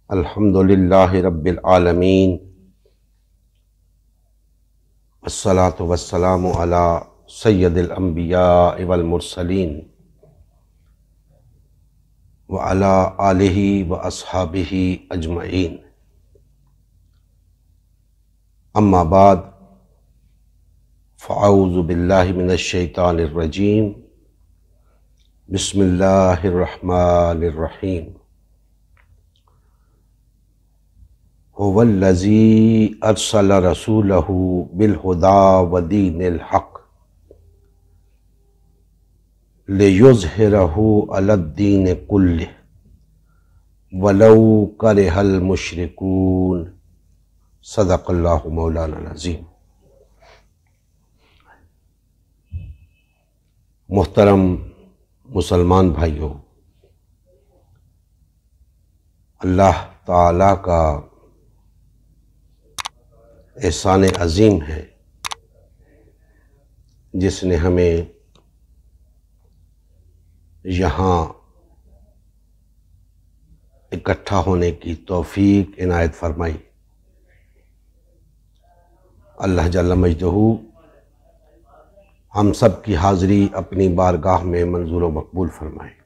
الحمد للہ رب العالمین والصلاة والسلام علی سید الانبیاء والمرسلین وعلی آلہ واصحابہ اجمعین، اما بعد فاعوذ باللہ من الشیطان الرجیم، بسم اللہ الرحمن الرحیم۔ هو الذی ارسل رسولہ بالہدی ودین الحق لیظہرہ علی الدین کلہ ولو کرہ المشرکون۔ صدق اللہ مولانا العظیم۔ محترم مسلمان بھائیوں، اللہ تعالیٰ کا احسان عظیم ہے جس نے ہمیں یہاں اکٹھا ہونے کی توفیق عنایت فرمائی۔ اللہ جل مجدہ ہم سب کی حاضری اپنی بارگاہ میں منظور و مقبول فرمائے۔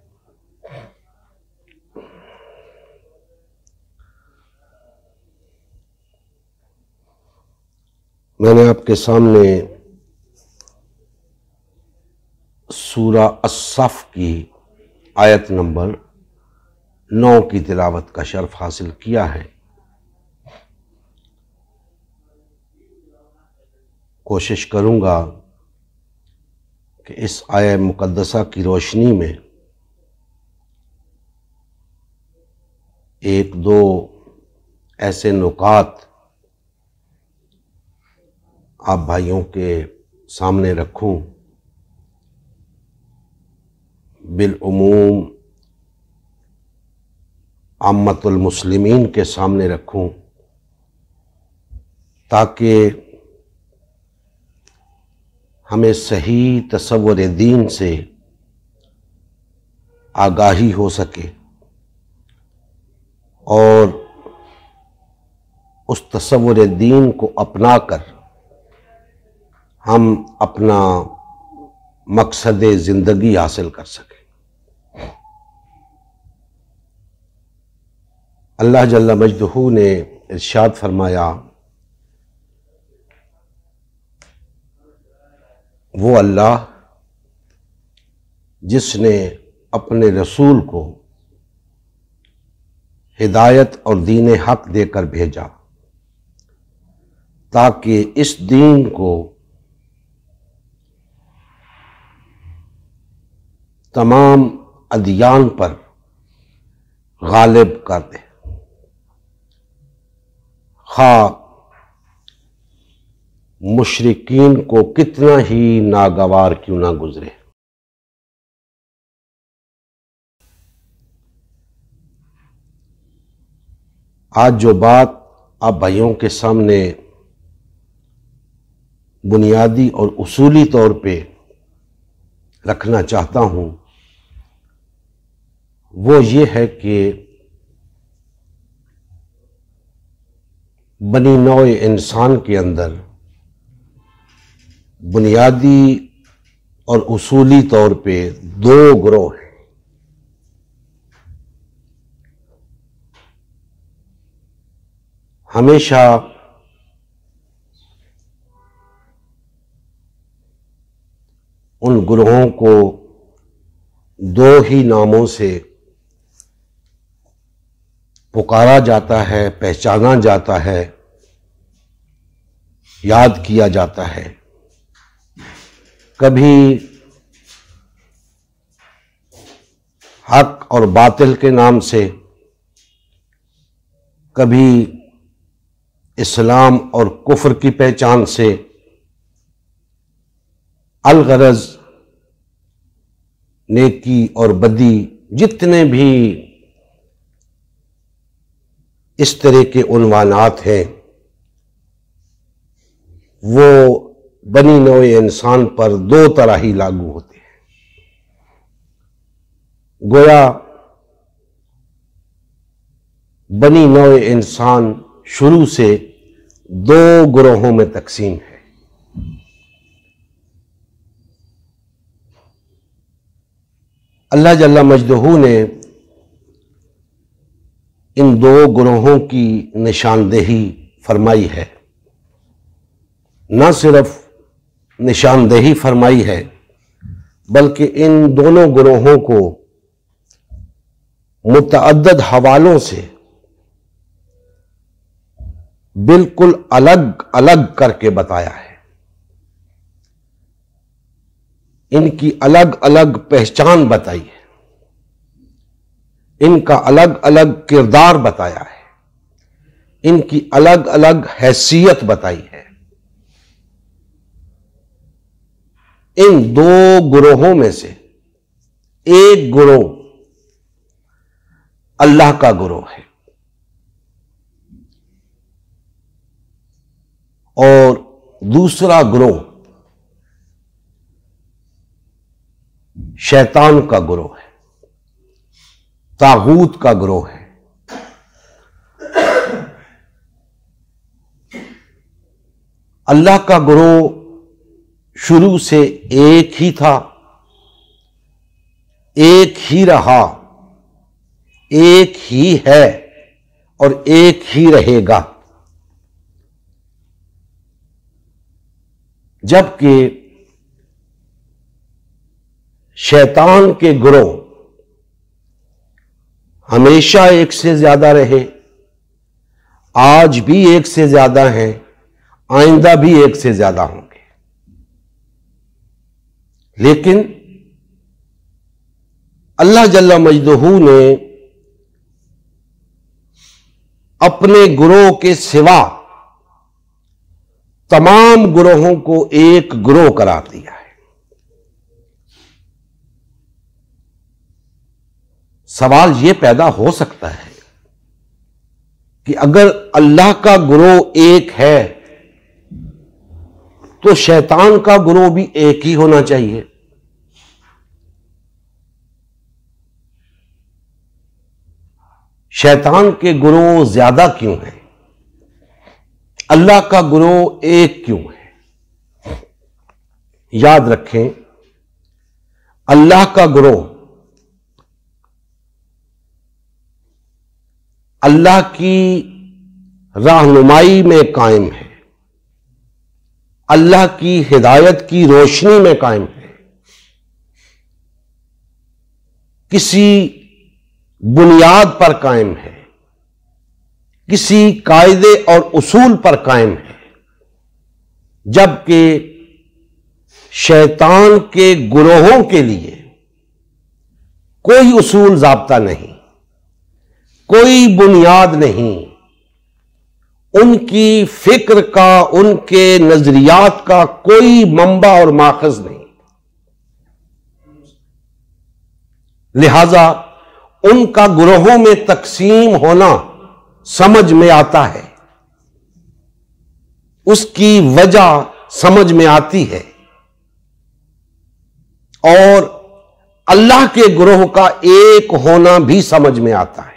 میں نے آپ کے سامنے سورہ الصف کی آیت نمبر 9 کی تلاوت کا شرف حاصل کیا ہے۔ کوشش کروں گا کہ اس آیہ مقدسہ کی روشنی میں ایک دو ایسے نکات آپ بھائیوں کے سامنے رکھوں، بالعموم عامۃ المسلمین کے سامنے رکھوں، تاکہ ہمیں صحیح تصور دین سے آگاہی ہو سکے اور اس تصور دین کو اپنا کر ہم اپنا مقصد زندگی حاصل کر سکیں۔ اللہ جل مجدہ نے ارشاد فرمایا، وہ اللہ جس نے اپنے رسول کو ہدایت اور دین حق دے کر بھیجا تاکہ اس دین کو تمام ادیان پر غالب کر دے، خواہ مشرکین کو کتنا ہی ناگوار کیوں نہ گزرے۔ آج جو بات آپ بھائیوں کے سامنے بنیادی اور اصولی طور پہ رکھنا چاہتا ہوں وہ یہ ہے کہ بنی نوع انسان کے اندر بنیادی اور اصولی طور پہ دو گروہ ہیں۔ ہمیشہ ان گروہوں کو دو ہی ناموں سے پکارا جاتا ہے، پہچانا جاتا ہے، یاد کیا جاتا ہے۔ کبھی حق اور باطل کے نام سے، کبھی اسلام اور کفر کی پہچان سے، الغرض نیکی اور بدی جتنے بھی اس طرح کے عنوانات ہیں وہ بنی نوع انسان پر دو طرح ہی لاگو ہوتے ہیں۔ گویا بنی نوع انسان شروع سے دو گروہوں میں تقسیم ہے۔ اللہ جل مجدہ نے ان دو گروہوں کی نشاندہی فرمائی ہے۔ نہ صرف نشاندہی فرمائی ہے بلکہ ان دونوں گروہوں کو متعدد حوالوں سے بالکل الگ الگ کر کے بتایا ہے۔ ان کی الگ الگ پہچان بتائی ہے، ان کا الگ الگ کردار بتایا ہے، ان کی الگ الگ حیثیت بتائی ہے۔ ان دو گروہوں میں سے ایک گروہ اللہ کا گروہ ہے اور دوسرا گروہ شیطان کا گروہ ہے، طاغوت کا گروہ ہے۔ اللہ کا گروہ شروع سے ایک ہی تھا، ایک ہی رہا، ایک ہی ہے اور ایک ہی رہے گا، جبکہ شیطان کے گروہ ہمیشہ ایک سے زیادہ رہے، آج بھی ایک سے زیادہ ہیں، آئندہ بھی ایک سے زیادہ ہوں گے، لیکن اللہ جل مجدہ نے اپنے گروہ کے سوا تمام گروہوں کو ایک گروہ قرار دیا ہے۔ سوال یہ پیدا ہو سکتا ہے کہ اگر اللہ کا گروہ ایک ہے تو شیطان کا گروہ بھی ایک ہی ہونا چاہیے۔ شیطان کے گروہ زیادہ کیوں ہیں؟ اللہ کا گروہ ایک کیوں ہے؟ یاد رکھیں، اللہ کا گروہ اللہ کی رہنمائی میں قائم ہے، اللہ کی ہدایت کی روشنی میں قائم ہے، کسی بنیاد پر قائم ہے، کسی قاعدے اور اصول پر قائم ہے، جبکہ شیطان کے گروہوں کے لیے کوئی اصول ضابطہ نہیں، کوئی بنیاد نہیں، ان کی فکر کا، ان کے نظریات کا کوئی منبع اور ماخذ نہیں، لہذا ان کا گروہوں میں تقسیم ہونا سمجھ میں آتا ہے، اس کی وجہ سمجھ میں آتی ہے، اور اللہ کے گروہ کا ایک ہونا بھی سمجھ میں آتا ہے۔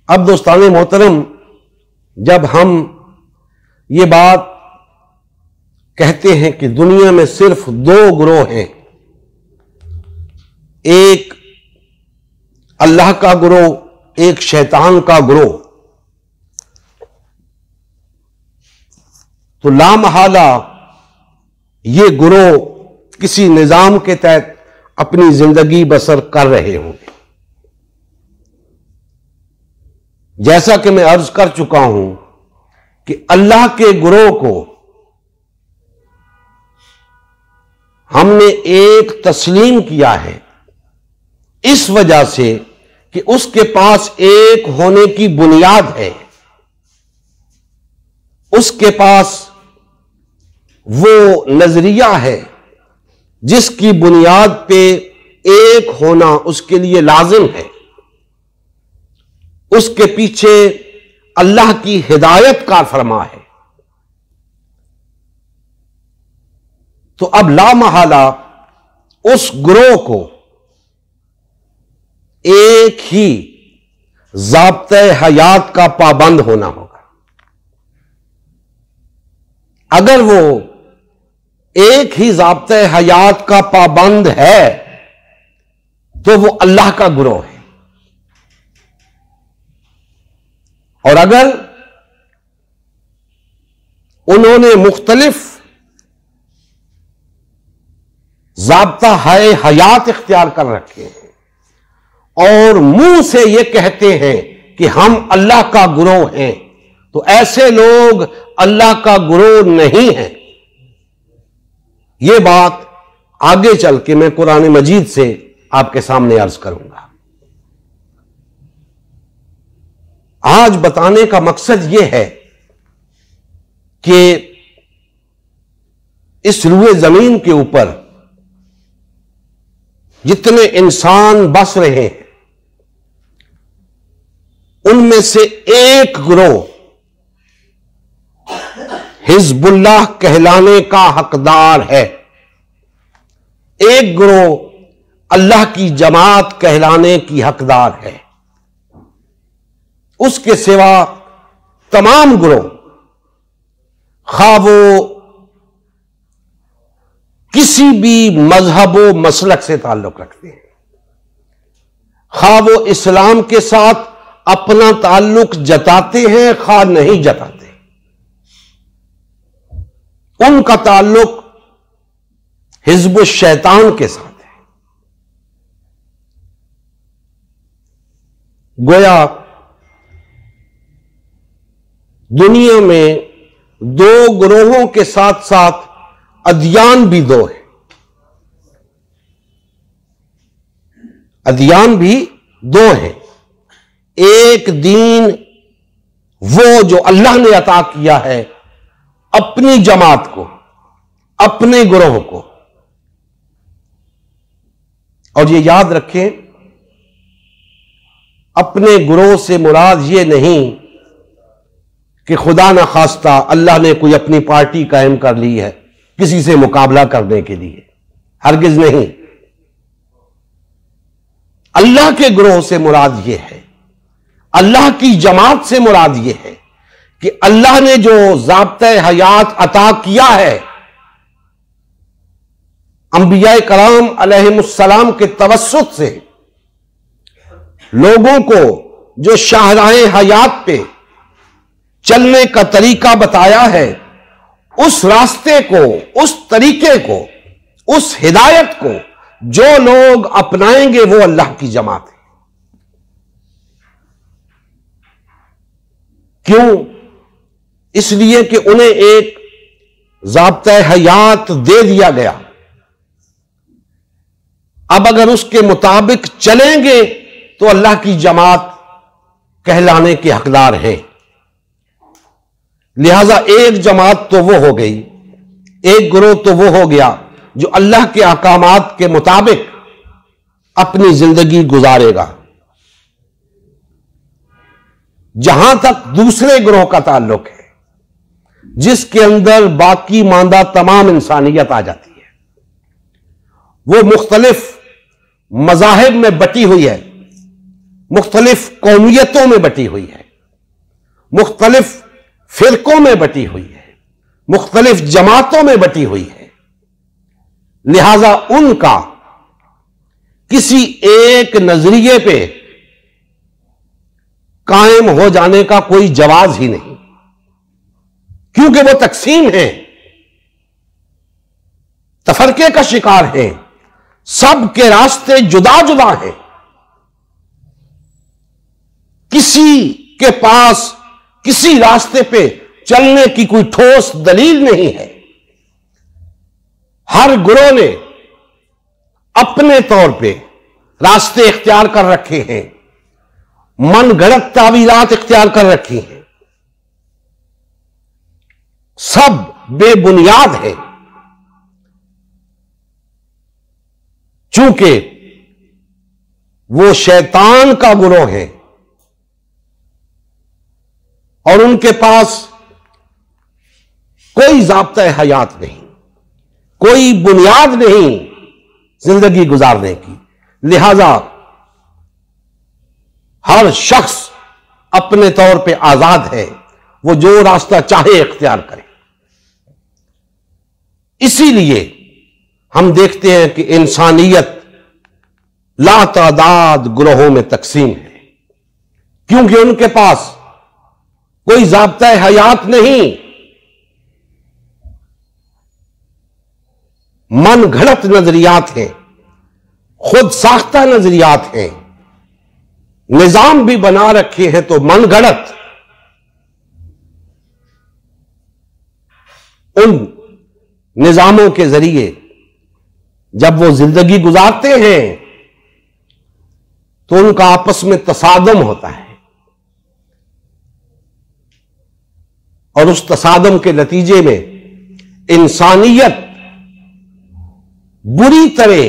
اب دوستان محترم، جب ہم یہ بات کہتے ہیں کہ دنیا میں صرف دو گروہ ہیں، ایک اللہ کا گروہ، ایک شیطان کا گروہ، تو لامحالہ یہ گروہ کسی نظام کے تحت اپنی زندگی بسر کر رہے ہوں گے۔ جیسا کہ میں عرض کر چکا ہوں کہ اللہ کے گروہ کو ہم نے ایک تسلیم کیا ہے اس وجہ سے کہ اس کے پاس ایک ہونے کی بنیاد ہے، اس کے پاس وہ نظریہ ہے جس کی بنیاد پہ ایک ہونا اس کے لیے لازم ہے، اس کے پیچھے اللہ کی ہدایت کار فرما ہے۔ تو اب لامحالہ اس گروہ کو ایک ہی ضابطۂ حیات کا پابند ہونا ہوگا. اگر وہ ایک ہی ضابطۂ حیات کا پابند ہے تو وہ اللہ کا گروہ ہے. اور اگر انہوں نے مختلف ضابطہ حیات اختیار کر رکھے ہیں اور منہ سے یہ کہتے ہیں کہ ہم اللہ کا گروہ ہیں، تو ایسے لوگ اللہ کا گروہ نہیں ہیں. یہ بات آگے چل کے میں قرآن مجید سے آپ کے سامنے عرض کروں گا. آج بتانے کا مقصد یہ ہے کہ اس روئے زمین کے اوپر جتنے انسان بس رہے ہیں ان میں سے ایک گروہ حزب اللہ کہلانے کا حقدار ہے، ایک گروہ اللہ کی جماعت کہلانے کی حقدار ہے. اس کے سوا تمام گروہ، خواہ وہ کسی بھی مذہب و مسلک سے تعلق رکھتے ہیں، خواہ وہ اسلام کے ساتھ اپنا تعلق جتاتے ہیں خواہ نہیں جتاتے، ان کا تعلق حزب الشیطان کے ساتھ ہے. گویا دنیا میں دو گروہوں کے ساتھ ساتھ ادیان بھی دو ہیں. ادیان بھی دو ہیں. ایک دین وہ جو اللہ نے عطا کیا ہے اپنی جماعت کو، اپنے گروہ کو. اور یہ یاد رکھیں، اپنے گروہ سے مراد یہ نہیں کہ خدا نہ خواستہ اللہ نے کوئی اپنی پارٹی قائم کر لی ہے کسی سے مقابلہ کرنے کے لیے، ہرگز نہیں. اللہ کے گروہ سے مراد یہ ہے، اللہ کی جماعت سے مراد یہ ہے کہ اللہ نے جو ضابطۂ حیات عطا کیا ہے انبیاء کرام علیہم السلام کے توسط سے، لوگوں کو جو شاہراہ حیات پہ چلنے کا طریقہ بتایا ہے، اس راستے کو، اس طریقے کو، اس ہدایت کو جو لوگ اپنائیں گے وہ اللہ کی جماعت ہے. کیوں؟ اس لیے کہ انہیں ایک ضابطۂ حیات دے دیا گیا. اب اگر اس کے مطابق چلیں گے تو اللہ کی جماعت کہلانے کے حقدار ہیں. لہذا ایک جماعت تو وہ ہو گئی، ایک گروہ تو وہ ہو گیا جو اللہ کے احکامات کے مطابق اپنی زندگی گزارے گا. جہاں تک دوسرے گروہ کا تعلق ہے، جس کے اندر باقی ماندہ تمام انسانیت آ جاتی ہے، وہ مختلف مذاہب میں بٹی ہوئی ہے، مختلف قومیتوں میں بٹی ہوئی ہے، مختلف فرقوں میں بٹی ہوئی ہے، مختلف جماعتوں میں بٹی ہوئی ہے. لہذا ان کا کسی ایک نظریے پہ قائم ہو جانے کا کوئی جواز ہی نہیں، کیونکہ وہ تقسیم ہیں، تفرقے کا شکار ہیں، سب کے راستے جدا جدا ہیں. کسی کے پاس کسی راستے پہ چلنے کی کوئی ٹھوس دلیل نہیں ہے. ہر گروہ نے اپنے طور پہ راستے اختیار کر رکھے ہیں، من گھڑت تعویلات اختیار کر رکھی ہیں، سب بے بنیاد ہیں. چونکہ وہ شیطان کا گروہ ہے اور ان کے پاس کوئی ضابطۂ حیات نہیں، کوئی بنیاد نہیں زندگی گزارنے کی. لہذا ہر شخص اپنے طور پہ آزاد ہے، وہ جو راستہ چاہے اختیار کرے۔ اسی لیے ہم دیکھتے ہیں کہ انسانیت لاتعداد گروہوں میں تقسیم ہے، کیونکہ ان کے پاس کوئی ضابطۂ حیات نہیں، من گھڑت نظریات ہیں، خود ساختہ نظریات ہیں، نظام بھی بنا رکھے ہیں تو من گھڑت۔ ان نظاموں کے ذریعے جب وہ زندگی گزارتے ہیں تو ان کا آپس میں تصادم ہوتا ہے، اور اس تصادم کے نتیجے میں انسانیت بری طرح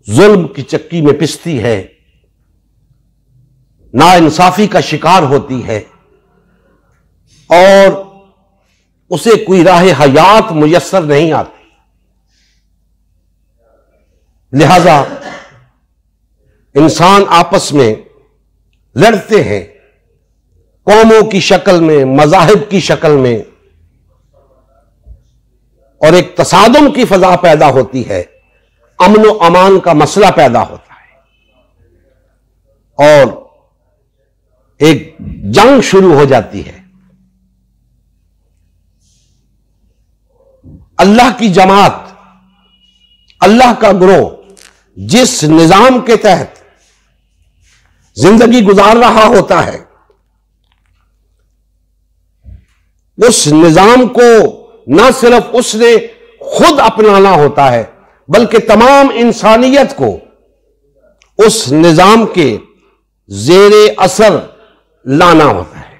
ظلم کی چکی میں پستی ہے، ناانصافی کا شکار ہوتی ہے، اور اسے کوئی راہ حیات میسر نہیں آتی۔ لہذا انسان آپس میں لڑتے ہیں، قوموں کی شکل میں، مذاہب کی شکل میں، اور ایک تصادم کی فضا پیدا ہوتی ہے، امن و امان کا مسئلہ پیدا ہوتا ہے، اور ایک جنگ شروع ہو جاتی ہے۔ اللہ کی جماعت، اللہ کا گروہ جس نظام کے تحت زندگی گزار رہا ہوتا ہے، اس نظام کو نہ صرف اس نے خود اپنانا ہوتا ہے بلکہ تمام انسانیت کو اس نظام کے زیر اثر لانا ہوتا ہے،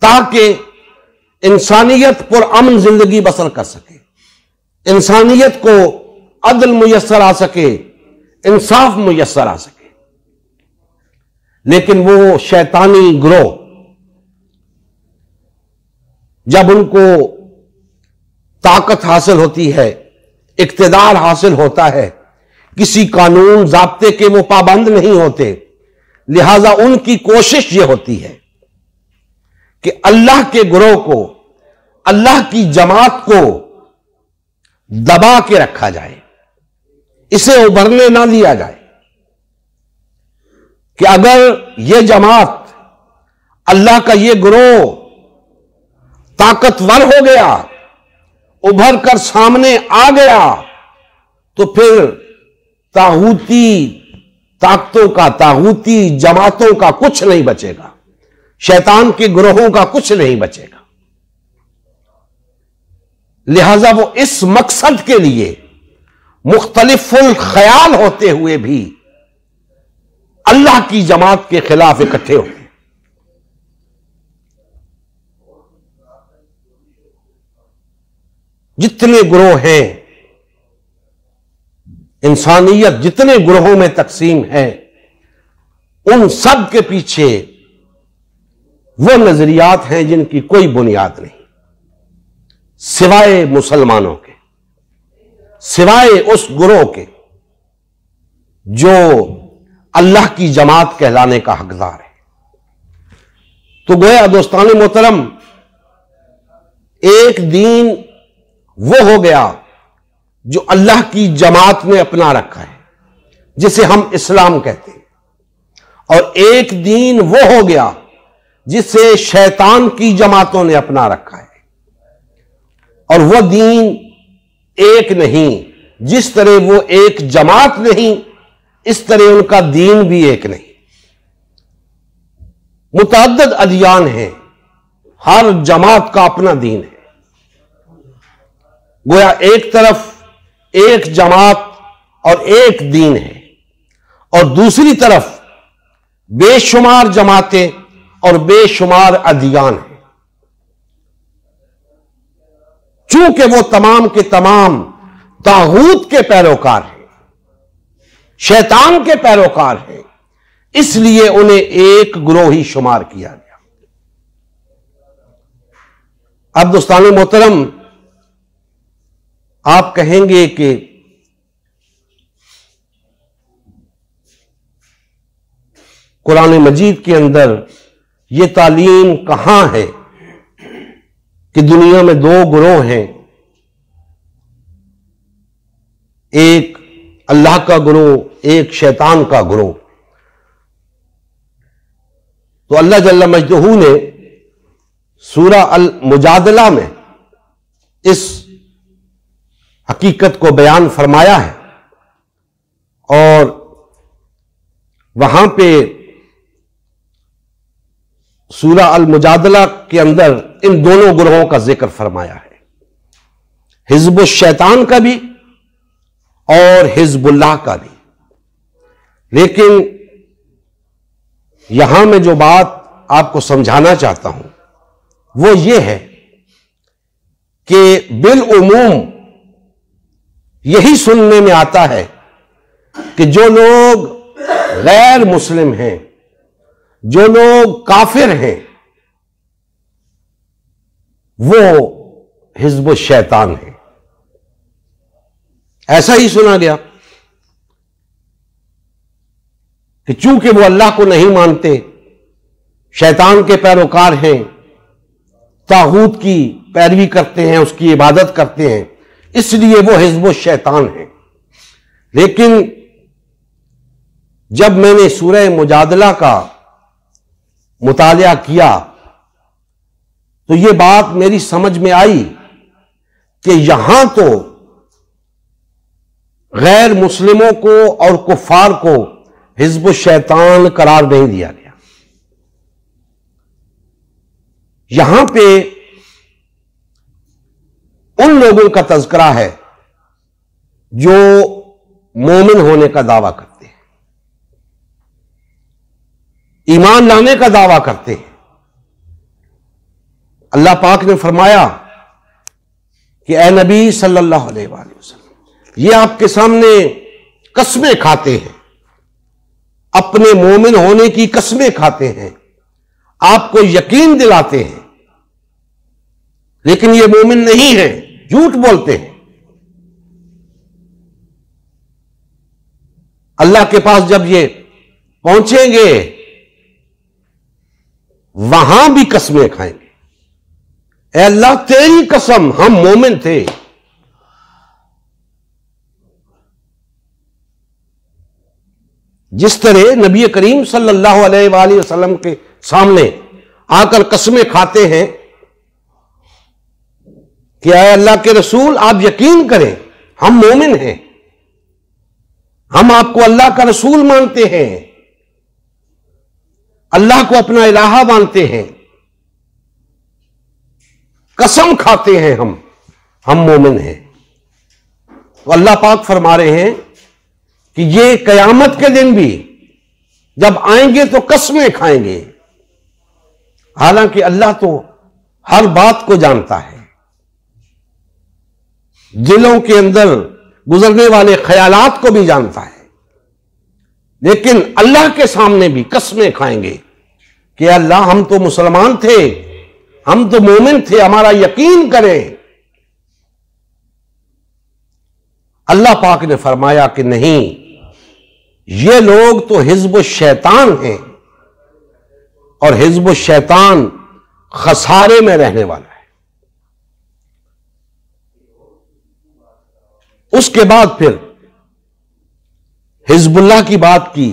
تاکہ انسانیت پر امن زندگی بسر کر سکے، انسانیت کو عدل میسر آ سکے، انصاف میسر آ سکے۔ لیکن وہ شیطانی گروہ جب ان کو طاقت حاصل ہوتی ہے، اقتدار حاصل ہوتا ہے، کسی قانون ضابطے کے وہ پابند نہیں ہوتے، لہذا ان کی کوشش یہ ہوتی ہے کہ اللہ کے گروہ کو، اللہ کی جماعت کو دبا کے رکھا جائے، اسے ابھرنے نہ دیا جائے، کہ اگر یہ جماعت، اللہ کا یہ گروہ طاقتور ہو گیا، ابھر کر سامنے آ گیا، تو پھر طاغوتی طاقتوں کا، طاغوتی جماعتوں کا کچھ نہیں بچے گا، شیطان کے گروہوں کا کچھ نہیں بچے گا۔ لہذا وہ اس مقصد کے لیے مختلف الخیال ہوتے ہوئے بھی اللہ کی جماعت کے خلاف اکٹھے ہوتے ہیں۔ جتنے گروہ ہیں، انسانیت جتنے گروہوں میں تقسیم ہے، ان سب کے پیچھے وہ نظریات ہیں جن کی کوئی بنیاد نہیں، سوائے مسلمانوں کے، سوائے اس گروہ کے جو اللہ کی جماعت کہلانے کا حقدار ہے۔ تو گویا دوستان محترم، ایک دین وہ ہو گیا جو اللہ کی جماعت نے اپنا رکھا ہے، جسے ہم اسلام کہتے ہیں، اور ایک دین وہ ہو گیا جسے شیطان کی جماعتوں نے اپنا رکھا ہے، اور وہ دین ایک نہیں، جس طرح وہ ایک جماعت نہیں، اس طرح ان کا دین بھی ایک نہیں۔ متعدد ادیان ہیں، ہر جماعت کا اپنا دین ہے۔ گویا ایک طرف ایک جماعت اور ایک دین ہے، اور دوسری طرف بے شمار جماعتیں اور بے شمار ادیان ہیں۔ چونکہ وہ تمام کے تمام طاغوت کے پیروکار ہیں، شیطان کے پیروکار ہیں، اس لیے انہیں ایک گروہ ہی شمار کیا گیا۔ اب دوستان محترم، آپ کہیں گے کہ قرآن مجید کے اندر یہ تعلیم کہاں ہے کہ دنیا میں دو گروہ ہیں، ایک اللہ کا گروہ، ایک شیطان کا گروہ؟ تو اللہ جل مجدہ نے سورہ المجادلہ میں اس حقیقت کو بیان فرمایا ہے، اور وہاں پہ سورہ المجادلہ کے اندر ان دونوں گروہوں کا ذکر فرمایا ہے، حزب الشیطان کا بھی اور حزب اللہ کا بھی۔ لیکن یہاں میں جو بات آپ کو سمجھانا چاہتا ہوں وہ یہ ہے کہ بالعموم یہی سننے میں آتا ہے کہ جو لوگ غیر مسلم ہیں، جو لوگ کافر ہیں، وہ حزب الشیطان ہیں۔ ایسا ہی سنا گیا کہ چونکہ وہ اللہ کو نہیں مانتے، شیطان کے پیروکار ہیں، طاغوت کی پیروی کرتے ہیں، اس کی عبادت کرتے ہیں، اس لیے وہ حزب الشیطان ہیں۔ لیکن جب میں نے سورہ مجادلہ کا مطالعہ کیا تو یہ بات میری سمجھ میں آئی کہ یہاں تو غیر مسلموں کو اور کفار کو حزب الشیطان قرار نہیں دیا گیا، یہاں پہ ان لوگوں کا تذکرہ ہے جو مومن ہونے کا دعویٰ کرتے ہیں، ایمان لانے کا دعویٰ کرتے ہیں۔ اللہ پاک نے فرمایا کہ اے نبی صلی اللہ علیہ وآلہ وسلم، یہ آپ کے سامنے قسمیں کھاتے ہیں، اپنے مومن ہونے کی قسمیں کھاتے ہیں، آپ کو یقین دلاتے ہیں، لیکن یہ مومن نہیں ہیں، جھوٹ بولتے ہیں۔ اللہ کے پاس جب یہ پہنچیں گے وہاں بھی قسمیں کھائیں گے، اے اللہ تیری قسم ہم مومن تھے۔ جس طرح نبی کریم صلی اللہ علیہ وآلہ وسلم کے سامنے آ کر قسمیں کھاتے ہیں کہ اے اللہ کے رسول آپ یقین کریں ہم مومن ہیں، ہم آپ کو اللہ کا رسول مانتے ہیں، اللہ کو اپنا الہ مانتے ہیں، قسم کھاتے ہیں ہم مومن ہیں۔ تو اللہ پاک فرما رہے ہیں کہ یہ قیامت کے دن بھی جب آئیں گے تو قسمیں کھائیں گے، حالانکہ اللہ تو ہر بات کو جانتا ہے، دلوں کے اندر گزرنے والے خیالات کو بھی جانتا ہے، لیکن اللہ کے سامنے بھی قسمیں کھائیں گے کہ اللہ ہم تو مسلمان تھے، ہم تو مومن تھے، ہمارا یقین کریں۔ اللہ پاک نے فرمایا کہ نہیں، یہ لوگ تو حزب الشیطان ہیں، اور حزب الشیطان خسارے میں رہنے والا ہے۔ اس کے بعد پھر حزب اللہ کی بات کی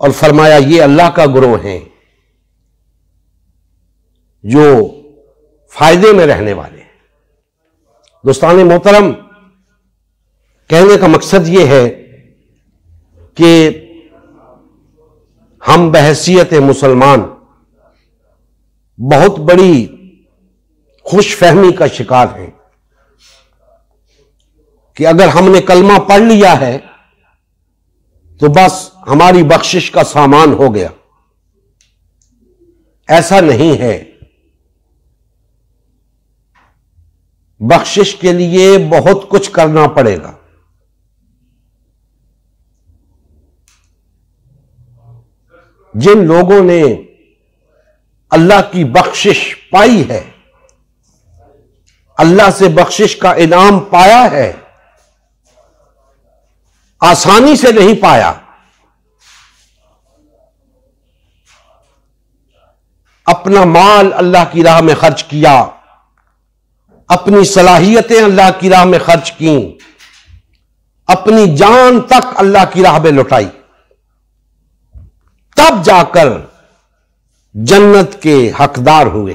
اور فرمایا یہ اللہ کا گروہ ہیں جو فائدے میں رہنے والے ہیں۔ دوستان محترم، کہنے کا مقصد یہ ہے کہ ہم بحیثیت مسلمان بہت بڑی خوش فہمی کا شکار ہیں کہ اگر ہم نے کلمہ پڑھ لیا ہے تو بس ہماری بخشش کا سامان ہو گیا۔ ایسا نہیں ہے، بخشش کے لیے بہت کچھ کرنا پڑے گا۔ جن لوگوں نے اللہ کی بخشش پائی ہے اللہ سے بخشش کا انعام پایا ہے، آسانی سے نہیں پایا۔ اپنا مال اللہ کی راہ میں خرچ کیا، اپنی صلاحیتیں اللہ کی راہ میں خرچ کیں، اپنی جان تک اللہ کی راہ میں لٹائی، تب جا کر جنت کے حقدار ہوئے۔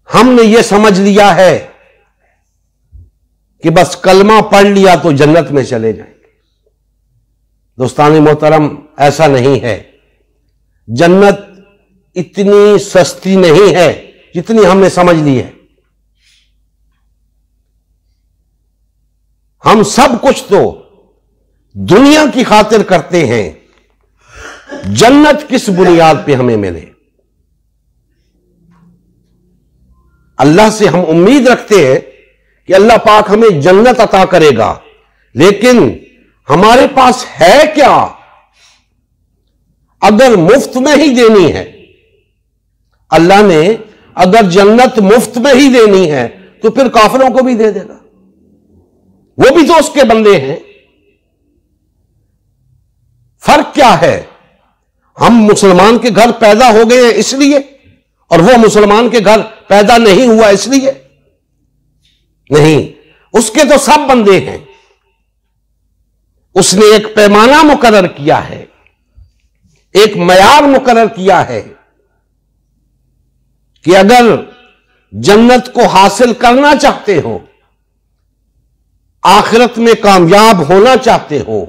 ہم نے یہ سمجھ لیا ہے کہ بس کلمہ پڑھ لیا تو جنت میں چلے جائیں گے۔ دوستان محترم، ایسا نہیں ہے۔ جنت اتنی سستی نہیں ہے جتنی ہم نے سمجھ لی ہے۔ ہم سب کچھ تو دنیا کی خاطر کرتے ہیں، جنت کس بنیاد پہ ہمیں ملے؟ اللہ سے ہم امید رکھتے ہیں کہ اللہ پاک ہمیں جنت عطا کرے گا، لیکن ہمارے پاس ہے کیا؟ اگر مفت میں ہی دینی ہے، اللہ نے اگر جنت مفت میں ہی دینی ہے تو پھر کافروں کو بھی دے دے گا، وہ بھی تو اس کے بندے ہیں۔ فرق کیا ہے؟ ہم مسلمان کے گھر پیدا ہو گئے ہیں اس لیے، اور وہ مسلمان کے گھر پیدا نہیں ہوا اس لیے؟ نہیں، اس کے تو سب بندے ہیں۔ اس نے ایک پیمانہ مقرر کیا ہے، ایک معیار مقرر کیا ہے کہ اگر جنت کو حاصل کرنا چاہتے ہو، آخرت میں کامیاب ہونا چاہتے ہو،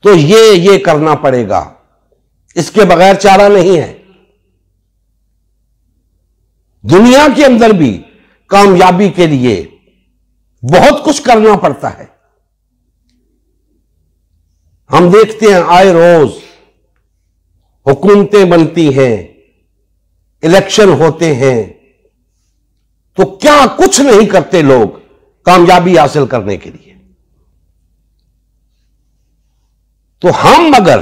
تو یہ کرنا پڑے گا، اس کے بغیر چارہ نہیں ہے۔ دنیا کے اندر بھی کامیابی کے لیے بہت کچھ کرنا پڑتا ہے۔ ہم دیکھتے ہیں آئے روز حکومتیں بنتی ہیں، الیکشن ہوتے ہیں، تو کیا کچھ نہیں کرتے لوگ کامیابی حاصل کرنے کے لیے۔ تو ہم اگر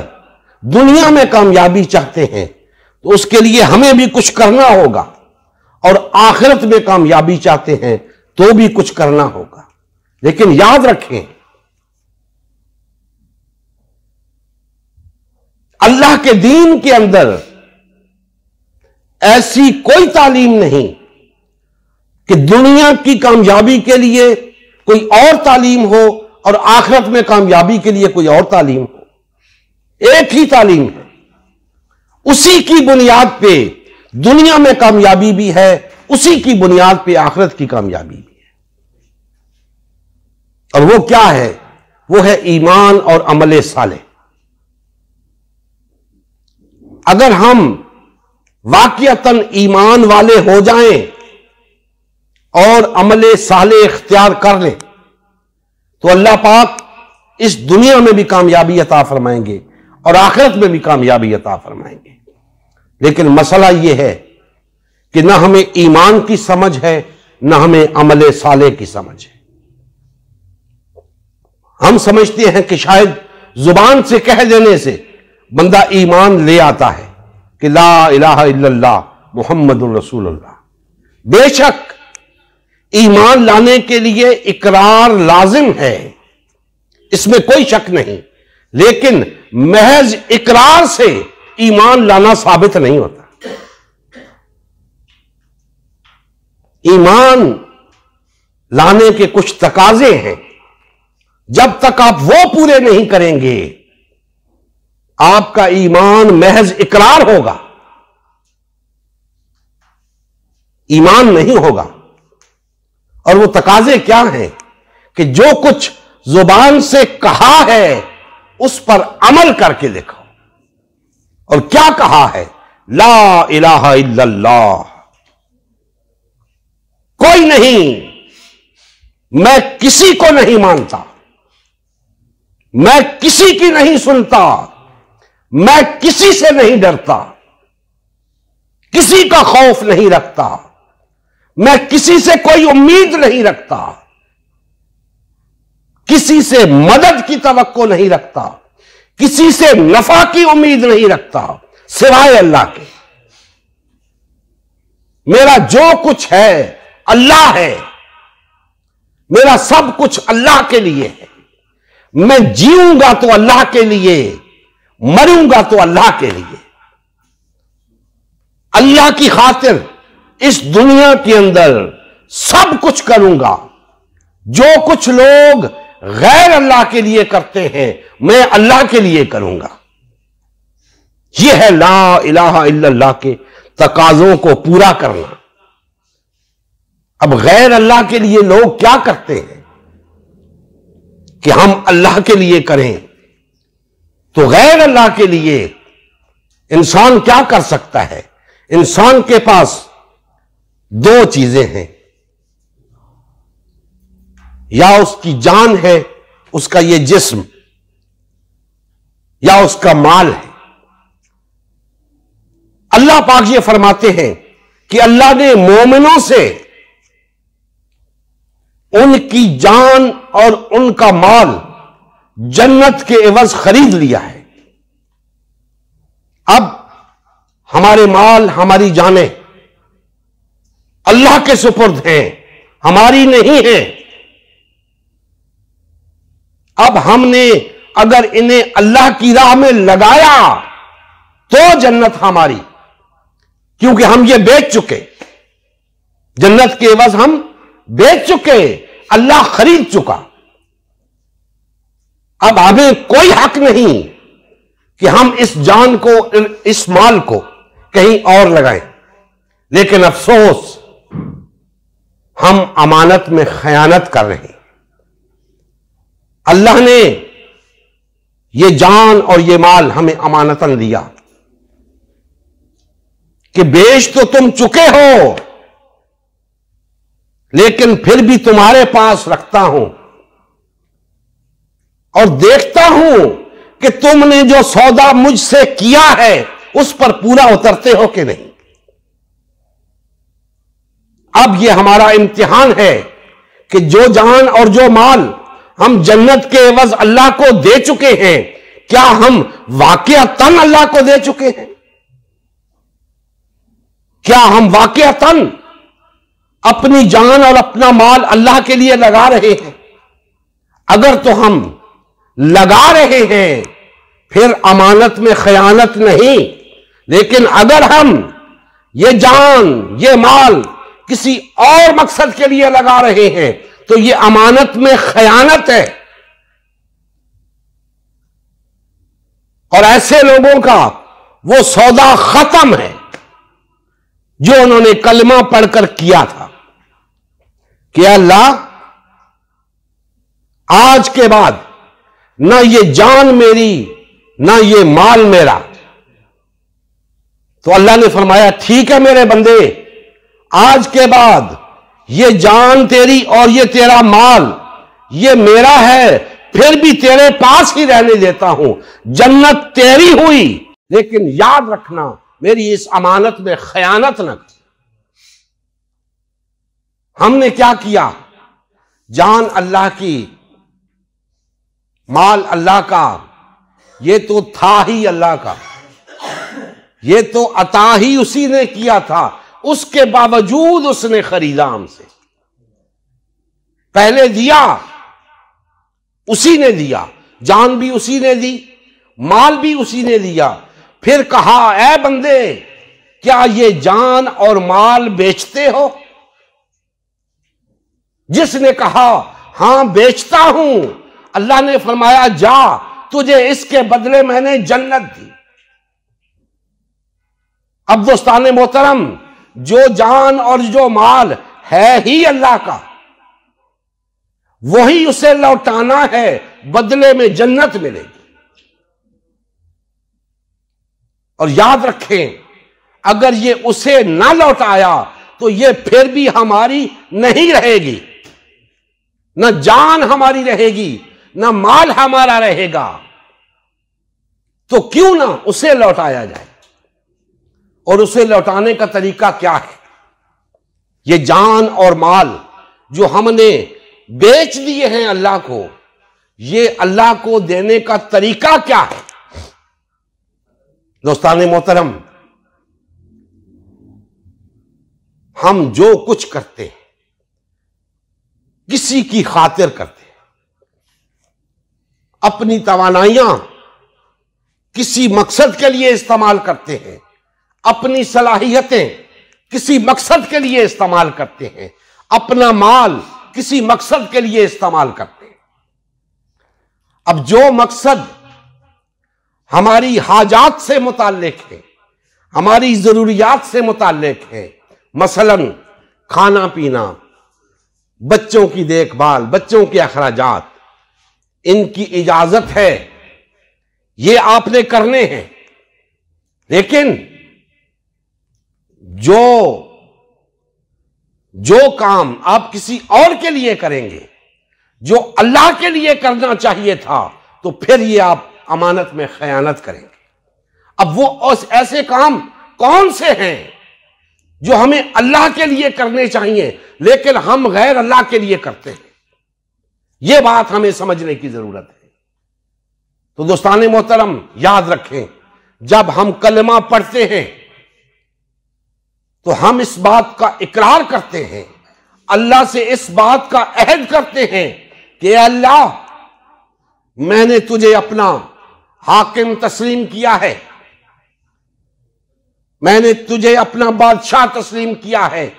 دنیا میں کامیابی چاہتے ہیں تو اس کے لیے ہمیں بھی کچھ کرنا ہوگا، اور آخرت میں کامیابی چاہتے ہیں تو بھی کچھ کرنا ہوگا۔ لیکن یاد رکھیں، اللہ کے دین کے اندر ایسی کوئی تعلیم نہیں کہ دنیا کی کامیابی کے لیے کوئی اور تعلیم ہو اور آخرت میں کامیابی کے لیے کوئی اور تعلیم ہو۔ ایک ہی تعلیم ہے، اسی کی بنیاد پہ دنیا میں کامیابی بھی ہے، اسی کی بنیاد پہ آخرت کی کامیابی بھی ہے۔ اور وہ کیا ہے؟ وہ ہے ایمان اور عمل صالح۔ اگر ہم واقعتاً ایمان والے ہو جائیں اور عمل صالح اختیار کر لیں تو اللہ پاک اس دنیا میں بھی کامیابی عطا فرمائیں گے اور آخرت میں بھی کامیابی عطا فرمائیں گے۔ لیکن مسئلہ یہ ہے کہ نہ ہمیں ایمان کی سمجھ ہے، نہ ہمیں عمل صالح کی سمجھ ہے۔ ہم سمجھتے ہیں کہ شاید زبان سے کہہ دینے سے بندہ ایمان لے آتا ہے کہ لا الہ الا اللہ محمد الرسول اللہ۔ بے شک ایمان لانے کے لیے اقرار لازم ہے، اس میں کوئی شک نہیں، لیکن محض اقرار سے ایمان لانا ثابت نہیں ہوتا۔ ایمان لانے کے کچھ تقاضے ہیں، جب تک آپ وہ پورے نہیں کریں گے آپ کا ایمان محض اقرار ہوگا، ایمان نہیں ہوگا۔ اور وہ تقاضے کیا ہیں کہ جو کچھ زبان سے کہا ہے اس پر عمل کر کے دکھاؤ۔ اور کیا کہا ہے؟ لا الہ الا اللہ، کوئی نہیں، میں کسی کو نہیں مانتا، میں کسی کی نہیں سنتا، میں کسی سے نہیں ڈرتا، کسی کا خوف نہیں رکھتا، میں کسی سے کوئی امید نہیں رکھتا، کسی سے مدد کی توقع نہیں رکھتا، کسی سے نفع کی امید نہیں رکھتا سوائے اللہ کے۔ میرا جو کچھ ہے اللہ ہے، میرا سب کچھ اللہ کے لیے ہے، میں جیوں گا تو اللہ کے لیے، مروں گا تو اللہ کے لیے، اللہ کی خاطر اس دنیا کے اندر سب کچھ کروں گا۔ جو کچھ لوگ غیر اللہ کے لیے کرتے ہیں میں اللہ کے لیے کروں گا۔ یہ ہے لا الہ الا اللہ کے تقاضوں کو پورا کرنا۔ اب غیر اللہ کے لیے لوگ کیا کرتے ہیں کہ ہم اللہ کے لیے کریں، تو غیر اللہ کے لیے انسان کیا کر سکتا ہے؟ انسان کے پاس دو چیزیں ہیں، یا اس کی جان ہے، اس کا یہ جسم، یا اس کا مال ہے۔ اللہ پاک یہ فرماتے ہیں کہ اللہ نے مومنوں سے ان کی جان اور ان کا مال جنت کے عوض خرید لیا ہے۔ اب ہمارے مال، ہماری جانیں اللہ کے سپرد ہیں، ہماری نہیں ہیں۔ اب ہم نے اگر انہیں اللہ کی راہ میں لگایا تو جنت ہماری، کیونکہ ہم یہ بیچ چکے، جنت کے عوض ہم بیچ چکے، اللہ خرید چکا۔ اب ہمیں کوئی حق نہیں کہ ہم اس جان کو، اس مال کو کہیں اور لگائیں، لیکن افسوس ہم امانت میں خیانت کر رہے ہیں۔ اللہ نے یہ جان اور یہ مال ہمیں امانتاً دیا کہ بیچ تو تم چکے ہو، لیکن پھر بھی تمہارے پاس رکھتا ہوں اور دیکھتا ہوں کہ تم نے جو سودا مجھ سے کیا ہے اس پر پورا اترتے ہو کہ نہیں۔ اب یہ ہمارا امتحان ہے کہ جو جان اور جو مال ہم جنت کے عوض اللہ کو دے چکے ہیں، کیا ہم واقعتاً اللہ کو دے چکے ہیں؟ کیا ہم واقعتاً اپنی جان اور اپنا مال اللہ کے لیے لگا رہے ہیں؟ اگر تو ہم لگا رہے ہیں پھر امانت میں خیانت نہیں، لیکن اگر ہم یہ جان، یہ مال کسی اور مقصد کے لیے لگا رہے ہیں تو یہ امانت میں خیانت ہے۔ اور ایسے لوگوں کا وہ سودا ختم ہے جو انہوں نے کلمہ پڑھ کر کیا تھا کہ اللہ آج کے بعد نہ یہ جان میری نہ یہ مال میرا۔ تو اللہ نے فرمایا ٹھیک ہے میرے بندے، آج کے بعد یہ جان تیری اور یہ تیرا مال یہ میرا ہے، پھر بھی تیرے پاس ہی رہنے دیتا ہوں، جنت تیری ہوئی، لیکن یاد رکھنا میری اس امانت میں خیانت نہ کر۔ ہم نے کیا کیا؟ جان اللہ کی، مال اللہ کا، یہ تو تھا ہی اللہ کا، یہ تو عطا ہی اسی نے کیا تھا، اس کے باوجود اس نے خریدا ہم سے۔ پہلے دیا اسی نے دیا، جان بھی اسی نے دی، مال بھی اسی نے دیا، پھر کہا اے بندے کیا یہ جان اور مال بیچتے ہو؟ جس نے کہا ہاں بیچتا ہوں، اللہ نے فرمایا جا، تجھے اس کے بدلے میں نے جنت دی۔ اب دوستان محترم، جو جان اور جو مال ہے ہی اللہ کا، وہی اسے لوٹانا ہے، بدلے میں جنت ملے گی۔ اور یاد رکھیں اگر یہ اسے نہ لوٹایا تو یہ پھر بھی ہماری نہیں رہے گی، نہ جان ہماری رہے گی نہ مال ہمارا رہے گا، تو کیوں نہ اسے لوٹایا جائے۔ اور اسے لوٹانے کا طریقہ کیا ہے؟ یہ جان اور مال جو ہم نے بیچ دیے ہیں اللہ کو، یہ اللہ کو دینے کا طریقہ کیا ہے؟ دوستان محترم، ہم جو کچھ کرتے ہیں کسی کی خاطر کرتے ہیں، اپنی توانائیاں کسی مقصد کے لیے استعمال کرتے ہیں، اپنی صلاحیتیں کسی مقصد کے لیے استعمال کرتے ہیں، اپنا مال کسی مقصد کے لیے استعمال کرتے ہیں۔ اب جو مقصد ہماری حاجات سے متعلق ہے، ہماری ضروریات سے متعلق ہے، مثلا کھانا پینا، بچوں کی دیکھ بھال، بچوں کے اخراجات، ان کی اجازت ہے، یہ آپ نے کرنے ہیں، لیکن جو کام آپ کسی اور کے لیے کریں گے، جو اللہ کے لیے کرنا چاہیے تھا، تو پھر یہ آپ امانت میں خیانت کریں گے۔ اب وہ ایسے کام کون سے ہیں جو ہمیں اللہ کے لیے کرنے چاہیے لیکن ہم غیر اللہ کے لیے کرتے ہیں؟ یہ بات ہمیں سمجھنے کی ضرورت ہے۔ تو دوستان محترم، یاد رکھیں، جب ہم کلمہ پڑھتے ہیں تو ہم اس بات کا اقرار کرتے ہیں، اللہ سے اس بات کا عہد کرتے ہیں کہ اے اللہ، میں نے تجھے اپنا حاکم تسلیم کیا ہے، میں نے تجھے اپنا بادشاہ تسلیم کیا ہے،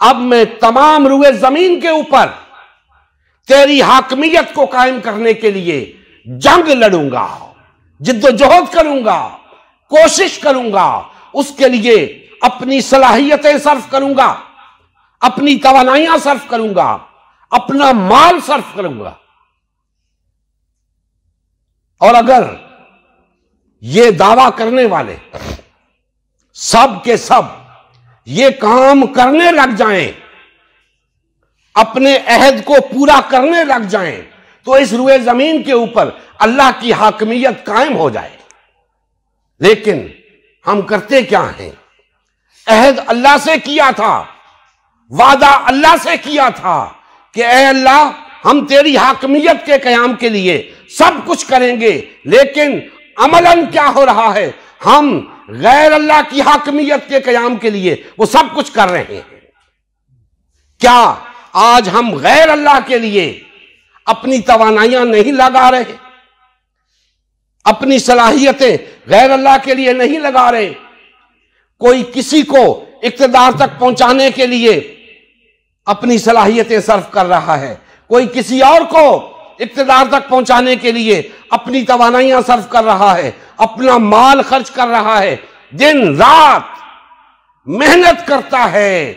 اب میں تمام روئے زمین کے اوپر تیری حاکمیت کو قائم کرنے کے لیے جنگ لڑوں گا، جد و جہد کروں گا، کوشش کروں گا، اس کے لیے اپنی صلاحیتیں صرف کروں گا، اپنی توانائیاں صرف کروں گا، اپنا مال صرف کروں گا۔ اور اگر یہ دعویٰ کرنے والے سب کے سب یہ کام کرنے لگ جائیں، اپنے عہد کو پورا کرنے لگ جائیں، تو اس روئے زمین کے اوپر اللہ کی حاکمیت قائم ہو جائے۔ لیکن ہم کرتے کیا ہیں؟ عہد اللہ سے کیا تھا، وعدہ اللہ سے کیا تھا کہ اے اللہ، ہم تیری حاکمیت کے قیام کے لیے سب کچھ کریں گے، لیکن عملاً کیا ہو رہا ہے؟ ہم غیر اللہ کی حاکمیت کے قیام کے لیے وہ سب کچھ کر رہے ہیں۔ کیا آج ہم غیر اللہ کے لیے اپنی توانائیاں نہیں لگا رہے؟ اپنی صلاحیتیں غیر اللہ کے لیے نہیں لگا رہے؟ کوئی کسی کو اقتدار تک پہنچانے کے لیے اپنی صلاحیتیں صرف کر رہا ہے، کوئی کسی اور کو اقتدار تک پہنچانے کے لیے اپنی توانائیاں صرف کر رہا ہے، اپنا مال خرچ کر رہا ہے، دن رات محنت کرتا ہے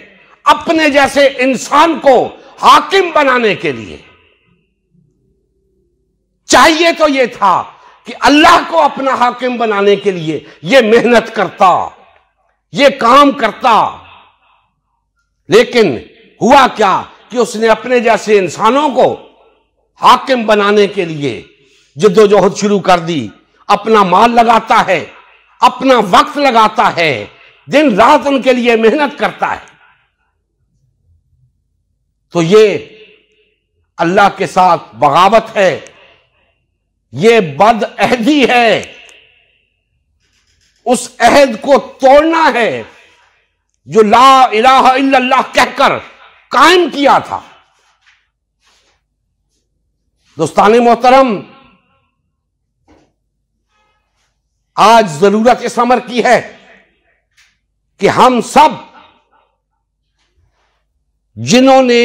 اپنے جیسے انسان کو حاکم بنانے کے لیے۔ چاہیے تو یہ تھا کہ اللہ کو اپنا حاکم بنانے کے لیے یہ محنت کرتا، یہ کام کرتا، لیکن ہوا کیا کہ اس نے اپنے جیسے انسانوں کو حاکم بنانے کے لیے جد و جہد شروع کر دی، اپنا مال لگاتا ہے، اپنا وقت لگاتا ہے، دن رات ان کے لیے محنت کرتا ہے۔ تو یہ اللہ کے ساتھ بغاوت ہے، یہ بد عہدی ہے، اس عہد کو توڑنا ہے جو لا الہ الا اللہ کہہ کر قائم کیا تھا۔ دوستان محترم، آج ضرورت اس امر کی ہے کہ ہم سب جنہوں نے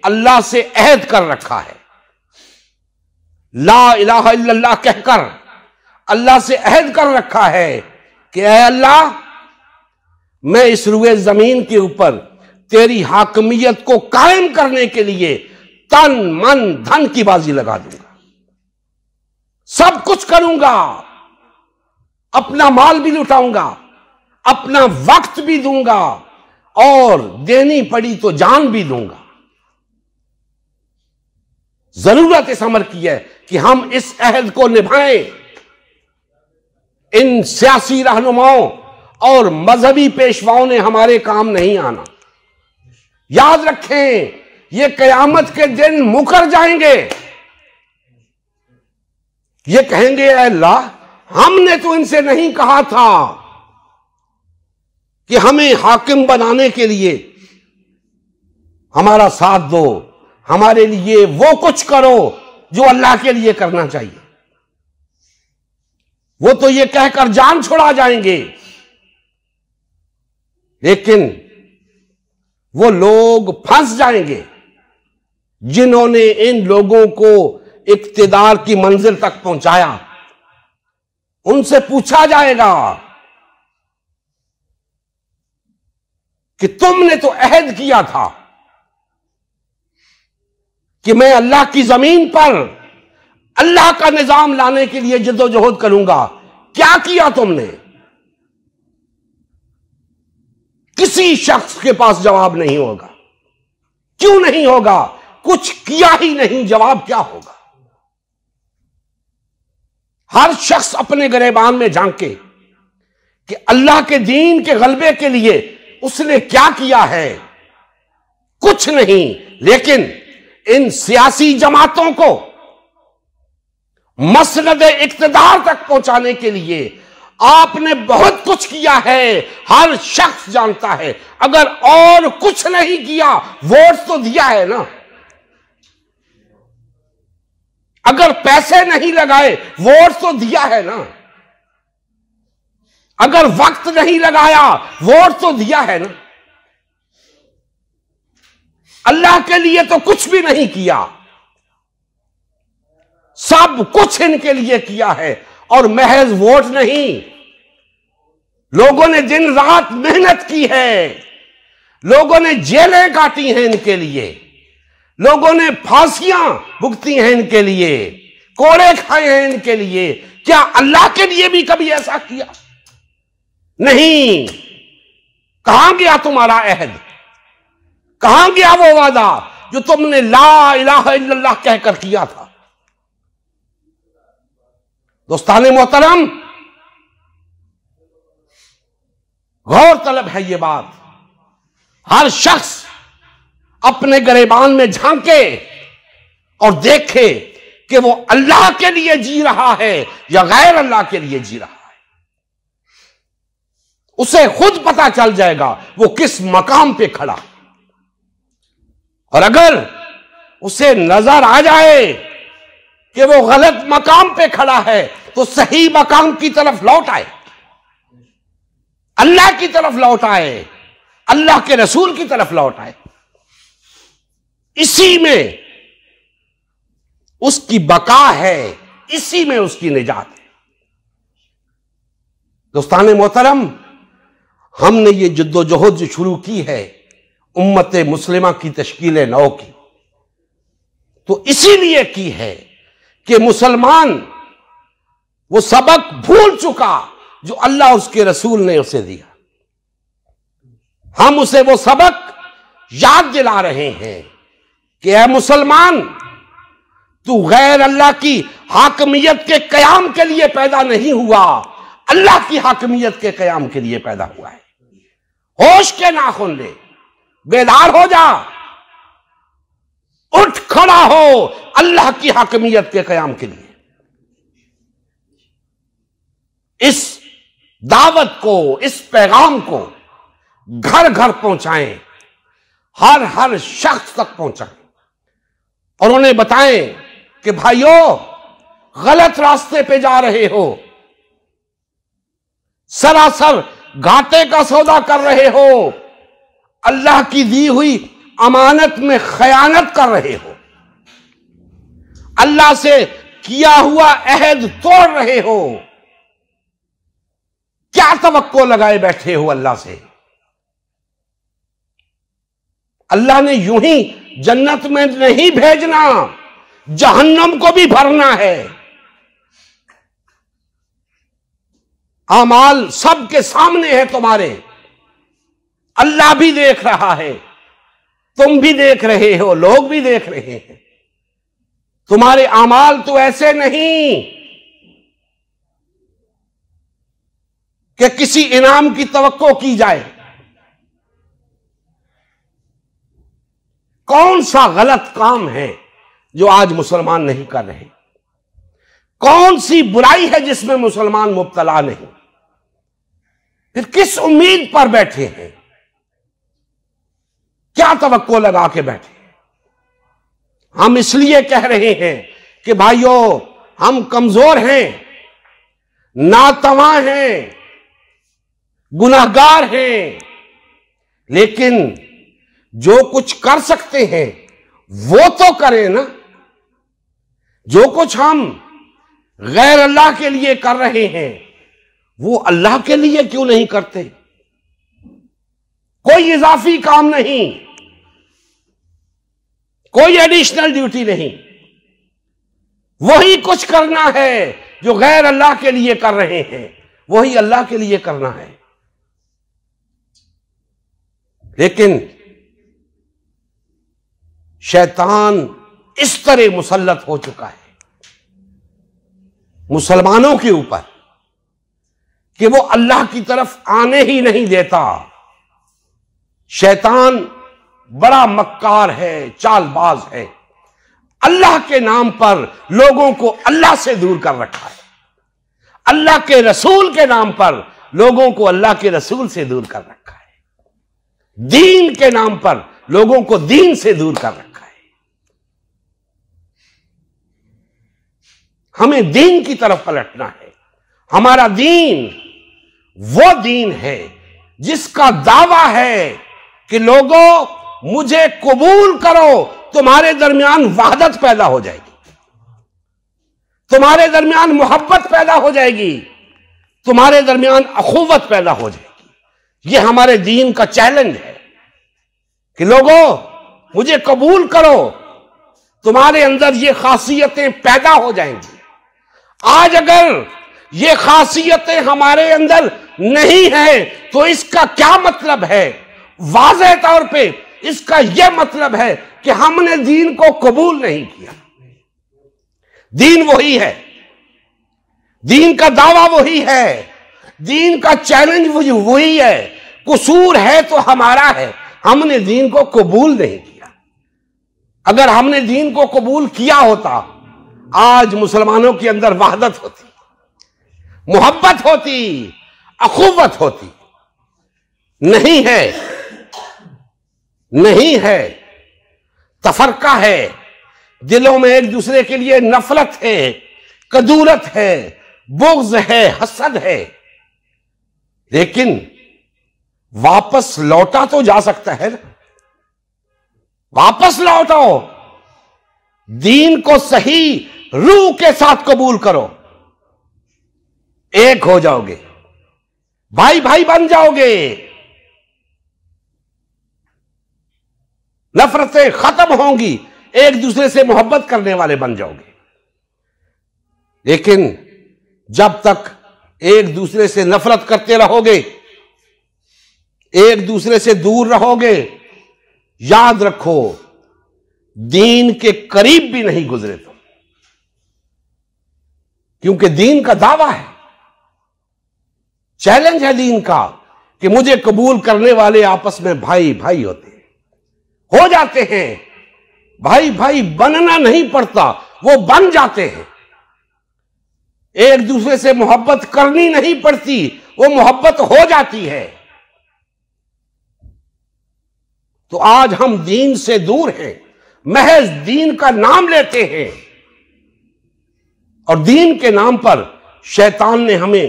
اللہ سے عہد کر رکھا ہے، لا الہ الا اللہ کہہ کر اللہ سے عہد کر رکھا ہے کہ اے اللہ، میں اس روئے زمین کے اوپر تیری حاکمیت کو قائم کرنے کے لیے تن من دھن کی بازی لگا دوں گا، سب کچھ کروں گا، اپنا مال بھی لٹاؤں گا، اپنا وقت بھی دوں گا، اور دینی پڑی تو جان بھی دوں گا۔ ضرورت اس امر کی ہے کہ ہم اس عہد کو نبھائیں۔ ان سیاسی رہنماؤں اور مذہبی پیشواؤں نے ہمارے کام نہیں آنا۔ یاد رکھیں، یہ قیامت کے دن مکر جائیں گے، یہ کہیں گے اے اللہ، ہم نے تو ان سے نہیں کہا تھا کہ ہمیں حاکم بنانے کے لیے ہمارا ساتھ دو، ہمارے لیے وہ کچھ کرو جو اللہ کے لیے کرنا چاہیے۔ وہ تو یہ کہہ کر جان چھڑا جائیں گے، لیکن وہ لوگ پھنس جائیں گے جنہوں نے ان لوگوں کو اقتدار کی منزل تک پہنچایا۔ ان سے پوچھا جائے گا کہ تم نے تو عہد کیا تھا کہ میں اللہ کی زمین پر اللہ کا نظام لانے کے لیے جد و جہد کروں گا، کیا کیا تم نے؟ کسی شخص کے پاس جواب نہیں ہوگا۔ کیوں نہیں ہوگا؟ کچھ کیا ہی نہیں، جواب کیا ہوگا؟ ہر شخص اپنے گریبان میں جھانکے کہ اللہ کے دین کے غلبے کے لیے اس نے کیا کیا ہے؟ کچھ نہیں۔ لیکن ان سیاسی جماعتوں کو مسند اقتدار تک پہنچانے کے لیے آپ نے بہت کچھ کیا ہے، ہر شخص جانتا ہے۔ اگر اور کچھ نہیں کیا، ووٹ تو دیا ہے نا۔ اگر پیسے نہیں لگائے، ووٹ تو دیا ہے نا۔ اگر وقت نہیں لگایا، ووٹ تو دیا ہے نا۔ اللہ کے لیے تو کچھ بھی نہیں کیا، سب کچھ ان کے لیے کیا ہے، اور محض ووٹ نہیں، لوگوں نے دن رات محنت کی ہے، لوگوں نے جیلیں کاٹی ہیں ان کے لیے، لوگوں نے پھانسیاں بھگتی ہیں ان کے لیے، کوڑے کھائے ہیں ان کے لیے۔ کیا اللہ کے لیے بھی کبھی ایسا کیا؟ نہیں۔ کہاں گیا تمہارا عہد؟ کہاں گیا وہ وعدہ جو تم نے لا الہ الا اللہ کہہ کر کیا تھا؟ دوستان محترم، غور طلب ہے یہ بات۔ ہر شخص اپنے گریبان میں جھانکے اور دیکھے کہ وہ اللہ کے لیے جی رہا ہے یا غیر اللہ کے لیے جی رہا ہے۔ اسے خود پتا چل جائے گا وہ کس مقام پہ کھڑا۔ اور اگر اسے نظر آ جائے کہ وہ غلط مقام پہ کھڑا ہے تو صحیح مقام کی طرف لوٹ آئے، اللہ کی طرف لوٹ آئے، اللہ کے رسول کی طرف لوٹ آئے۔ اسی میں اس کی بقا ہے، اسی میں اس کی نجات ہے۔ دوستان محترم، ہم نے یہ جد و جہد جو شروع کی ہے امت مسلمہ کی تشکیل نو کی، تو اسی لیے کی ہے کہ مسلمان وہ سبق بھول چکا جو اللہ اس کے رسول نے اسے دیا۔ ہم اسے وہ سبق یاد دلا رہے ہیں کہ اے مسلمان، تو غیر اللہ کی حاکمیت کے قیام کے لیے پیدا نہیں ہوا، اللہ کی حاکمیت کے قیام کے لیے پیدا ہوا ہے۔ ہوش کے ناخن لے، بیدار ہو جا، اٹھ کھڑا ہو اللہ کی حاکمیت کے قیام کے لیے۔ اس دعوت کو، اس پیغام کو گھر گھر پہنچائیں، ہر شخص تک پہنچائیں، اور انہیں بتائیں کہ بھائیو، غلط راستے پہ جا رہے ہو، سراسر گھاٹے کا سودا کر رہے ہو، اللہ کی دی ہوئی امانت میں خیانت کر رہے ہو، اللہ سے کیا ہوا عہد توڑ رہے ہو، کیا توقع لگائے بیٹھے ہو اللہ سے؟ اللہ نے یوں ہی جنت میں نہیں بھیجنا، جہنم کو بھی بھرنا ہے۔ اعمال سب کے سامنے ہے تمہارے، اللہ بھی دیکھ رہا ہے، تم بھی دیکھ رہے ہو، لوگ بھی دیکھ رہے ہیں۔ تمہارے اعمال تو ایسے نہیں کہ کسی انعام کی توقع کی جائے۔ کون سا غلط کام ہے جو آج مسلمان نہیں کر رہے؟ کون سی برائی ہے جس میں مسلمان مبتلا نہیں؟ پھر کس امید پر بیٹھے ہیں؟ کیا توقع لگا کے بیٹھے؟ ہم اس لیے کہہ رہے ہیں کہ بھائیو ہم کمزور ہیں، ناتواں ہیں، گناہگار ہیں، لیکن جو کچھ کر سکتے ہیں وہ تو کریں نا۔ جو کچھ ہم غیر اللہ کے لیے کر رہے ہیں وہ اللہ کے لیے کیوں نہیں کرتے؟ کوئی اضافی کام نہیں، کوئی ایڈیشنل ڈیوٹی نہیں، وہی کچھ کرنا ہے جو غیر اللہ کے لیے کر رہے ہیں، وہی اللہ کے لیے کرنا ہے۔ لیکن شیطان اس طرح مسلط ہو چکا ہے مسلمانوں کے اوپر کہ وہ اللہ کی طرف آنے ہی نہیں دیتا۔ شیطان بڑا مکار ہے، چال باز ہے، اللہ کے نام پر لوگوں کو اللہ سے دور کر رکھا ہے، اللہ کے رسول کے نام پر لوگوں کو اللہ کے رسول سے دور کر رکھا ہے، دین کے نام پر لوگوں کو دین سے دور کر رکھا ہے۔ ہمیں دین کی طرف پلٹنا ہے۔ ہمارا دین وہ دین ہے جس کا دعویٰ ہے کہ لوگوں مجھے قبول کرو، تمہارے درمیان وحدت پیدا ہو جائے گی، تمہارے درمیان محبت پیدا ہو جائے گی، تمہارے درمیان اخوت پیدا ہو جائے گی۔ یہ ہمارے دین کا چیلنج ہے کہ لوگوں مجھے قبول کرو، تمہارے اندر یہ خاصیتیں پیدا ہو جائیں گی۔ آج اگر یہ خاصیتیں ہمارے اندر نہیں ہیں تو اس کا کیا مطلب ہے؟ واضح طور پہ اس کا یہ مطلب ہے کہ ہم نے دین کو قبول نہیں کیا۔ دین وہی ہے، دین کا دعویٰ وہی ہے، دین کا چیلنج وہی ہے، قصور ہے تو ہمارا ہے، ہم نے دین کو قبول نہیں کیا۔ اگر ہم نے دین کو قبول کیا ہوتا آج مسلمانوں کے اندر وحدت ہوتی، محبت ہوتی، اخوت ہوتی۔ نہیں ہے، نہیں ہے، تفرقہ ہے، دلوں میں ایک دوسرے کے لیے نفرت ہے، کدورت ہے، بغض ہے، حسد ہے۔ لیکن واپس لوٹا تو جا سکتا ہے نا، واپس لوٹاؤ، دین کو صحیح روح کے ساتھ قبول کرو، ایک ہو جاؤ گے، بھائی بھائی بن جاؤ گے، نفرتیں ختم ہوں گی، ایک دوسرے سے محبت کرنے والے بن جاؤ گے۔ لیکن جب تک ایک دوسرے سے نفرت کرتے رہو گے، ایک دوسرے سے دور رہو گے، یاد رکھو دین کے قریب بھی نہیں گزرے تم، کیونکہ دین کا دعویٰ ہے، چیلنج ہے دین کا کہ مجھے قبول کرنے والے آپس میں بھائی بھائی ہوتے ہیں، ہو جاتے ہیں، بھائی بھائی بننا نہیں پڑتا، وہ بن جاتے ہیں۔ ایک دوسرے سے محبت کرنی نہیں پڑتی، وہ محبت ہو جاتی ہے۔ تو آج ہم دین سے دور ہیں، محض دین کا نام لیتے ہیں، اور دین کے نام پر شیطان نے ہمیں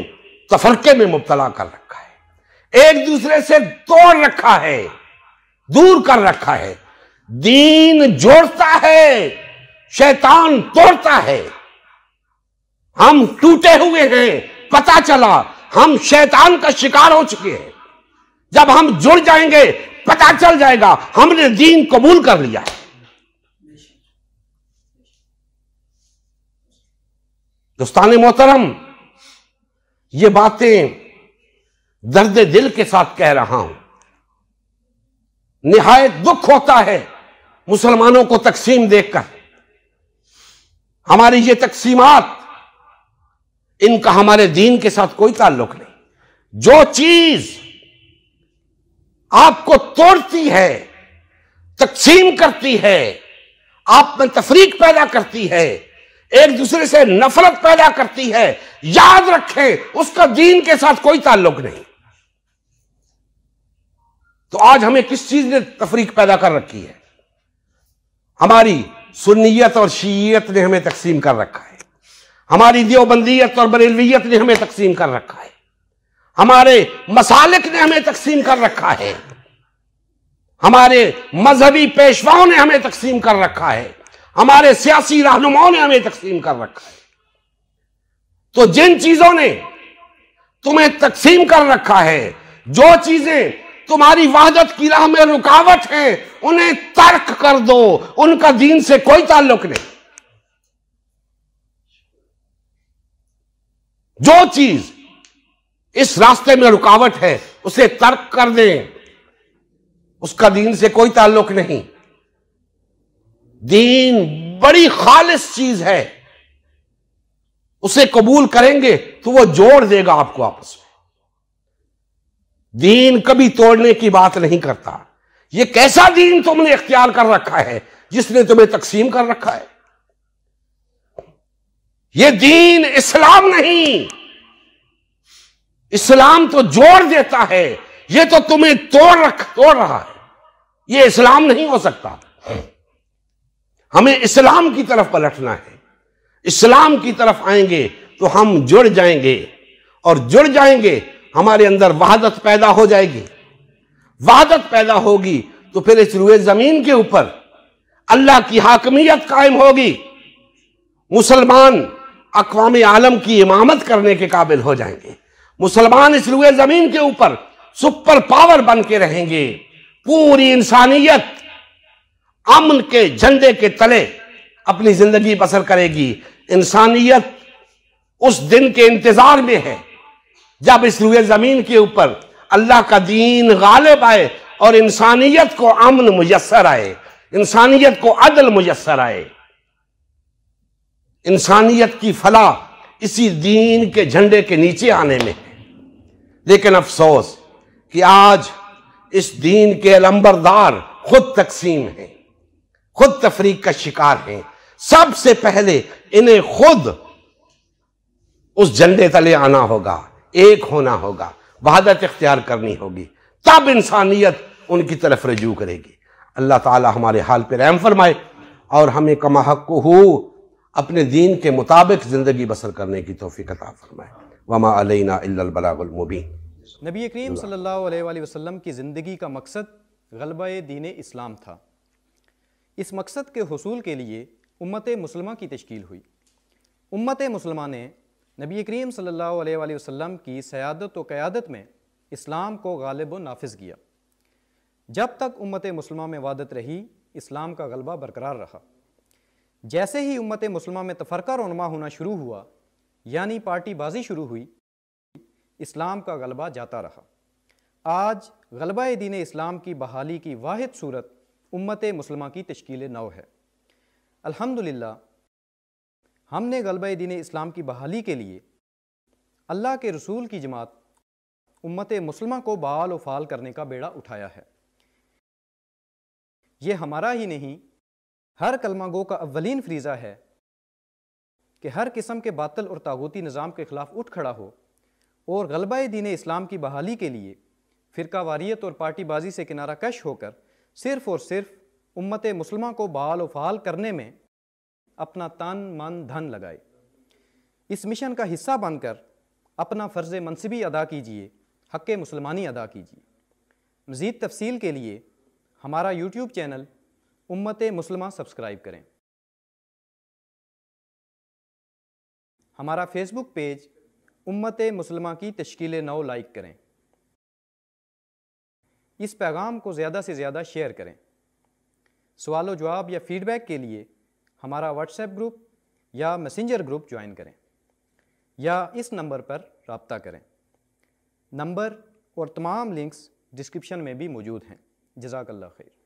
تفرقے میں مبتلا کر رکھا ہے، ایک دوسرے سے توڑ رکھا ہے، دور کر رکھا ہے۔ دین جوڑتا ہے، شیطان توڑتا ہے۔ ہم ٹوٹے ہوئے ہیں، پتہ چلا ہم شیطان کا شکار ہو چکے ہیں۔ جب ہم جڑ جائیں گے پتہ چل جائے گا ہم نے دین قبول کر لیا ہے۔ دوستان محترم، یہ باتیں درد دل کے ساتھ کہہ رہا ہوں۔ نہایت دکھ ہوتا ہے مسلمانوں کو تقسیم دیکھ کر۔ ہماری یہ تقسیمات، ان کا ہمارے دین کے ساتھ کوئی تعلق نہیں۔ جو چیز آپ کو توڑتی ہے، تقسیم کرتی ہے، آپ میں تفریق پیدا کرتی ہے، ایک دوسرے سے نفرت پیدا کرتی ہے، یاد رکھیں اس کا دین کے ساتھ کوئی تعلق نہیں۔ تو آج ہمیں کس چیز نے تفریق پیدا کر رکھی ہے؟ ہماری سنیت اور شیعیت نے ہمیں تقسیم کر رکھا ہے، ہماری دیوبندیت اور بریلویت نے ہمیں تقسیم کر رکھا ہے، ہمارے مسالک نے ہمیں تقسیم کر رکھا ہے، ہمارے مذہبی پیشواؤں نے ہمیں تقسیم کر رکھا ہے، ہمارے سیاسی رہنماؤں نے ہمیں تقسیم کر رکھا ہے۔ تو جن چیزوں نے تمہیں تقسیم کر رکھا ہے، جو چیزیں تمہاری وحدت کی راہ میں رکاوٹ ہیں، انہیں ترک کر دو، ان کا دین سے کوئی تعلق نہیں۔ جو چیز اس راستے میں رکاوٹ ہے اسے ترک کر دیں، اس کا دین سے کوئی تعلق نہیں۔ دین بڑی خالص چیز ہے، اسے قبول کریں گے تو وہ جوڑ دے گا آپ کو آپس میں۔ دین کبھی توڑنے کی بات نہیں کرتا۔ یہ کیسا دین تم نے اختیار کر رکھا ہے جس نے تمہیں تقسیم کر رکھا ہے؟ یہ دین اسلام نہیں، اسلام تو جوڑ دیتا ہے، یہ تو تمہیں توڑ رہا ہے، یہ اسلام نہیں ہو سکتا۔ ہمیں اسلام کی طرف پلٹنا ہے، اسلام کی طرف آئیں گے تو ہم جڑ جائیں گے، اور جڑ جائیں گے ہمارے اندر وحدت پیدا ہو جائے گی۔ وحدت پیدا ہوگی تو پھر اس روئے زمین کے اوپر اللہ کی حاکمیت قائم ہوگی، مسلمان اقوام عالم کی امامت کرنے کے قابل ہو جائیں گے، مسلمان اس روئے زمین کے اوپر سپر پاور بن کے رہیں گے، پوری انسانیت امن کے جھنڈے کے تلے اپنی زندگی بسر کرے گی۔ انسانیت اس دن کے انتظار میں ہے جب اس روئے زمین کے اوپر اللہ کا دین غالب آئے اور انسانیت کو امن میسر آئے، انسانیت کو عدل میسر آئے۔ انسانیت کی فلاح اسی دین کے جھنڈے کے نیچے آنے میں ہے۔ لیکن افسوس کہ آج اس دین کے علمبردار خود تقسیم ہیں، خود تفریق کا شکار ہیں۔ سب سے پہلے انہیں خود اس جھنڈے تلے آنا ہوگا، ایک ہونا ہوگا، وحدت اختیار کرنی ہوگی، تب انسانیت ان کی طرف رجوع کرے گی۔ اللہ تعالی ہمارے حال پہ رحم فرمائے اور ہمیں کما حق ہو اپنے دین کے مطابق زندگی بسر کرنے کی توفیق عطا فرمائے۔ وما علینا الا البلاغ المبین۔ نبی کریم صلی اللہ علیہ وآلہ وسلم کی زندگی کا مقصد غلبہ دین اسلام تھا۔ اس مقصد کے حصول کے لیے امت مسلمہ کی تشکیل ہوئی۔ امت مسلمہ نے نبی کریم صلی اللہ علیہ وآلہ وسلم کی سیادت و قیادت میں اسلام کو غالب و نافذ کیا۔ جب تک امت مسلمہ میں وحدت رہی، اسلام کا غلبہ برقرار رہا۔ جیسے ہی امت مسلمہ میں تفرقہ رونما ہونا شروع ہوا، یعنی پارٹی بازی شروع ہوئی، اسلام کا غلبہ جاتا رہا۔ آج غلبہ دین اسلام کی بحالی کی واحد صورت امت مسلمہ کی تشکیل نو ہے۔ الحمدللہ ہم نے غلبہ دین اسلام کی بحالی کے لیے اللہ کے رسول کی جماعت امت مسلمہ کو بحال و فعال کرنے کا بیڑا اٹھایا ہے۔ یہ ہمارا ہی نہیں، ہر کلمہ گو کا اولین فریضہ ہے کہ ہر قسم کے باطل اور طاغوتی نظام کے خلاف اٹھ کھڑا ہو اور غلبہ دین اسلام کی بحالی کے لیے فرقہ واریت اور پارٹی بازی سے کنارہ کش ہو کر صرف اور صرف امت مسلمہ کو بحال و فعال کرنے میں اپنا تن من دھن لگائے۔ اس مشن کا حصہ بن کر اپنا فرض منصبی ادا کیجیے، حق مسلمانی ادا کیجیے۔ مزید تفصیل کے لیے ہمارا یوٹیوب چینل امت مسلمہ سبسکرائب کریں، ہمارا فیس بک پیج امت مسلمہ کی تشکیل نو لائک کریں، اس پیغام کو زیادہ سے زیادہ شیئر کریں۔ سوال و جواب یا فیڈ بیک کے لیے ہمارا واٹس ایپ گروپ یا میسنجر گروپ جوائن کریں یا اس نمبر پر رابطہ کریں۔ نمبر اور تمام لنکس ڈسکرپشن میں بھی موجود ہیں۔ جزاک اللہ خیر۔